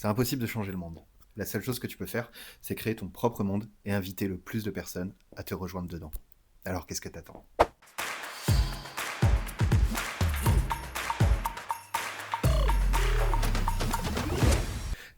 C'est impossible de changer le monde. La seule chose que tu peux faire, c'est créer ton propre monde et inviter le plus de personnes à te rejoindre dedans. Alors qu'est-ce que t'attends?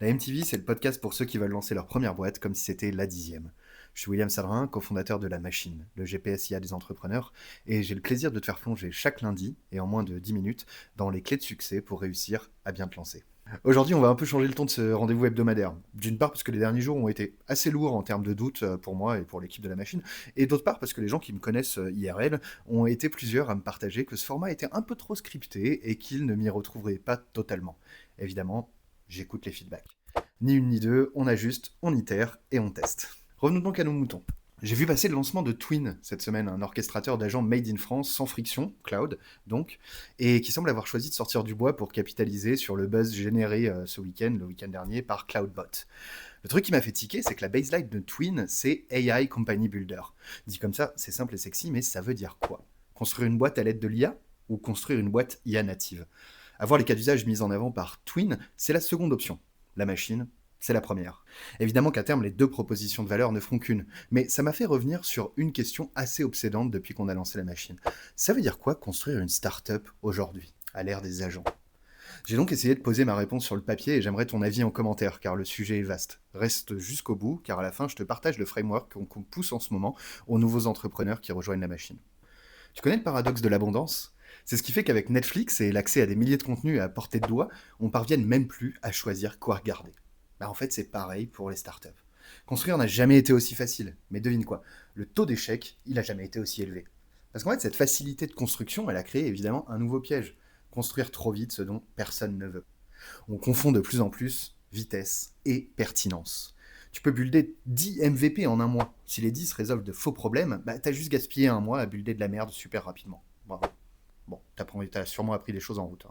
La MTV, c'est le podcast pour ceux qui veulent lancer leur première boîte comme si c'était la 10e. Je suis William Salrin, cofondateur de La Machine, le GPS IA des entrepreneurs, et j'ai le plaisir de te faire plonger chaque lundi, et en moins de 10 minutes, dans les clés de succès pour réussir à bien te lancer. Aujourd'hui, on va un peu changer le ton de ce rendez-vous hebdomadaire. D'une part, parce que les derniers jours ont été assez lourds en termes de doutes pour moi et pour l'équipe de La Machine, et d'autre part, parce que les gens qui me connaissent IRL ont été plusieurs à me partager que ce format était un peu trop scripté et qu'ils ne m'y retrouveraient pas totalement. Évidemment, j'écoute les feedbacks. Ni une ni deux, on ajuste, on itère et on teste. Revenons donc à nos moutons. J'ai vu passer le lancement de Twin cette semaine, un orchestrateur d'agents made in France sans friction, cloud donc, et qui semble avoir choisi de sortir du bois pour capitaliser sur le buzz généré ce week-end, le week-end dernier, par Cloudbot. Le truc qui m'a fait tiquer, c'est que la baseline de Twin, c'est AI Company Builder. Dit comme ça, c'est simple et sexy, mais ça veut dire quoi? Construire une boîte à l'aide de l'IA ou construire une boîte IA native? Avoir les cas d'usage mis en avant par Twin, c'est la seconde option. La machine, c'est la première. Évidemment qu'à terme, les deux propositions de valeur ne feront qu'une, mais ça m'a fait revenir sur une question assez obsédante depuis qu'on a lancé la machine. Ça veut dire quoi construire une start-up aujourd'hui, à l'ère des agents? J'ai donc essayé de poser ma réponse sur le papier et j'aimerais ton avis en commentaire, car le sujet est vaste. Reste jusqu'au bout, car à la fin, je te partage le framework qu'on pousse en ce moment aux nouveaux entrepreneurs qui rejoignent la machine. Tu connais le paradoxe de l'abondance? C'est ce qui fait qu'avec Netflix et l'accès à des milliers de contenus à portée de doigt, on parvienne même plus à choisir quoi regarder. En fait, c'est pareil pour les startups. Construire n'a jamais été aussi facile, mais devine quoi? Le taux d'échec, il n'a jamais été aussi élevé. Parce qu'en fait, cette facilité de construction, elle a créé évidemment un nouveau piège. Construire trop vite ce dont personne ne veut. On confond de plus en plus vitesse et pertinence. Tu peux builder 10 MVP en un mois. Si les 10 résolvent de faux problèmes, t'as juste gaspillé un mois à builder de la merde super rapidement. Bravo. Bon, t'as sûrement appris des choses en route.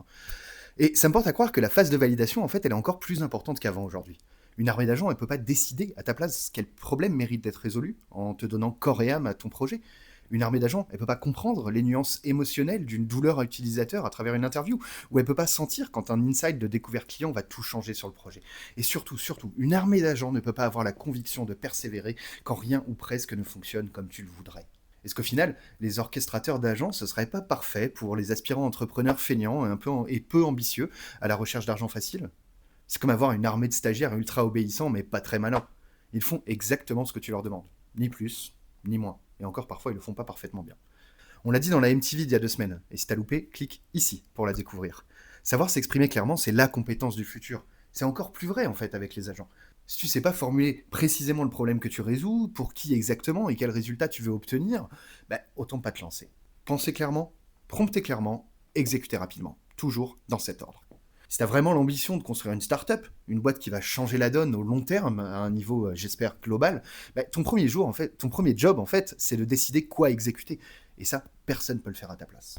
Et ça me porte à croire que la phase de validation, en fait, elle est encore plus importante qu'avant aujourd'hui. Une armée d'agents, elle peut pas décider à ta place quel problème mérite d'être résolu en te donnant corps et âme à ton projet. Une armée d'agents, elle peut pas comprendre les nuances émotionnelles d'une douleur à utilisateur à travers une interview, ou elle peut pas sentir quand un insight de découverte client va tout changer sur le projet. Et surtout, une armée d'agents ne peut pas avoir la conviction de persévérer quand rien ou presque ne fonctionne comme tu le voudrais. Est-ce qu'au final, les orchestrateurs d'agents, ce serait pas parfait pour les aspirants entrepreneurs feignants et peu ambitieux à la recherche d'argent facile? C'est comme avoir une armée de stagiaires ultra obéissants mais pas très malins. Ils font exactement ce que tu leur demandes. Ni plus, ni moins. Et encore parfois, ils le font pas parfaitement bien. On l'a dit dans la MTV il y a 2 semaines. Et si t'as loupé, clique ici pour la découvrir. Savoir s'exprimer clairement, c'est la compétence du futur. C'est encore plus vrai en fait avec les agents. Si tu sais pas formuler précisément le problème que tu résous, pour qui exactement et quel résultat tu veux obtenir, autant pas te lancer. Pensez clairement, promptez clairement, exécutez rapidement. Toujours dans cet ordre. Si tu as vraiment l'ambition de construire une start-up, une boîte qui va changer la donne au long terme, à un niveau, j'espère, global, ton premier jour, en fait, ton premier job, en fait, c'est de décider quoi exécuter. Et ça, personne ne peut le faire à ta place.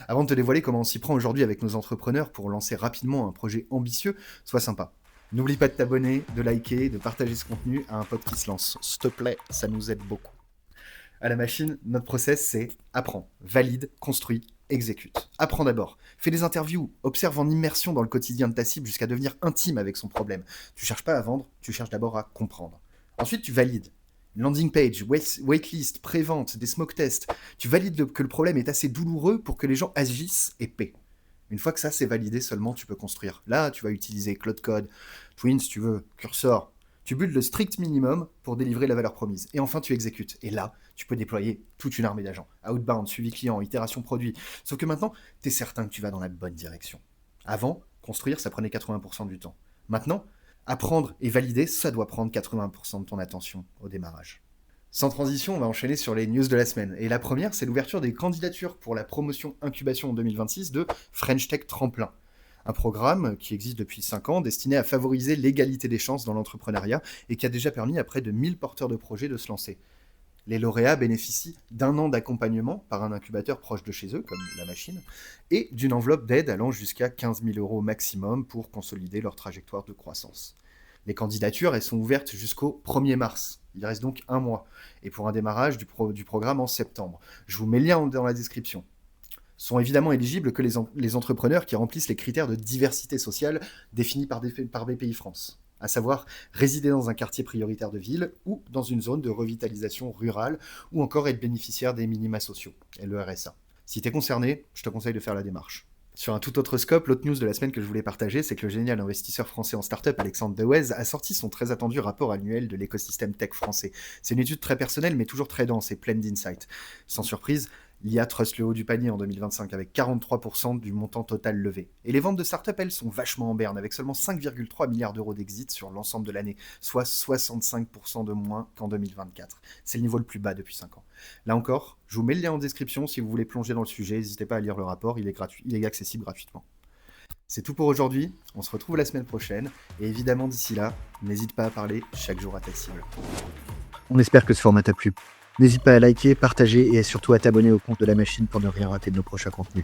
Avant de te dévoiler comment on s'y prend aujourd'hui avec nos entrepreneurs pour lancer rapidement un projet ambitieux, sois sympa. N'oublie pas de t'abonner, de liker, de partager ce contenu à un pote qui se lance. S'il te plaît, ça nous aide beaucoup. À la machine, notre process, c'est apprends, valide, construis, exécute. Apprends d'abord. Fais des interviews, observe en immersion dans le quotidien de ta cible jusqu'à devenir intime avec son problème. Tu cherches pas à vendre, tu cherches d'abord à comprendre. Ensuite, tu valides. Landing page, waitlist, pré-vente, des smoke tests. Tu valides que le problème est assez douloureux pour que les gens agissent et paient. Une fois que ça c'est validé, seulement tu peux construire. Là, tu vas utiliser Cloud Code, Twin si tu veux, Cursor. Tu builds le strict minimum pour délivrer la valeur promise. Et enfin, tu exécutes. Et là, tu peux déployer toute une armée d'agents. Outbound, suivi client, itération produit. Sauf que maintenant, tu es certain que tu vas dans la bonne direction. Avant, construire, ça prenait 80% du temps. Maintenant, apprendre et valider, ça doit prendre 80% de ton attention au démarrage. Sans transition, on va enchaîner sur les news de la semaine. Et la première, c'est l'ouverture des candidatures pour la promotion incubation en 2026 de French Tech Tremplin. Un programme qui existe depuis 5 ans, destiné à favoriser l'égalité des chances dans l'entrepreneuriat et qui a déjà permis à près de 1000 porteurs de projets de se lancer. Les lauréats bénéficient d'1 an d'accompagnement par un incubateur proche de chez eux, comme la machine, et d'une enveloppe d'aide allant jusqu'à 15 000 € maximum pour consolider leur trajectoire de croissance. Les candidatures, elles sont ouvertes jusqu'au 1er mars. Il reste donc un mois. Et pour un démarrage du programme en septembre. Je vous mets le lien dans la description. Sont évidemment éligibles que les entrepreneurs qui remplissent les critères de diversité sociale définis par BPI France, à savoir résider dans un quartier prioritaire de ville ou dans une zone de revitalisation rurale, ou encore être bénéficiaire des minima sociaux et le RSA. Si tu es concerné, je te conseille de faire la démarche. Sur un tout autre scope, l'autre news de la semaine que je voulais partager, c'est que le génial investisseur français en start-up Alexandre Dewez a sorti son très attendu rapport annuel de l'écosystème tech français. C'est une étude très personnelle mais toujours très dense et pleine d'insights. Sans surprise, l'IA trust le haut du panier en 2025 avec 43% du montant total levé. Et les ventes de start-up, elles, sont vachement en berne avec seulement 5,3 milliards d'euros d'exit sur l'ensemble de l'année, soit 65% de moins qu'en 2024. C'est le niveau le plus bas depuis 5 ans. Là encore, je vous mets le lien en description si vous voulez plonger dans le sujet, n'hésitez pas à lire le rapport, il est gratuit, il est accessible gratuitement. C'est tout pour aujourd'hui, on se retrouve la semaine prochaine, et évidemment d'ici là, n'hésite pas à parler chaque jour à ta cible. On espère que ce format t'a plu. N'hésite pas à liker, partager et surtout à t'abonner au compte de la machine pour ne rien rater de nos prochains contenus.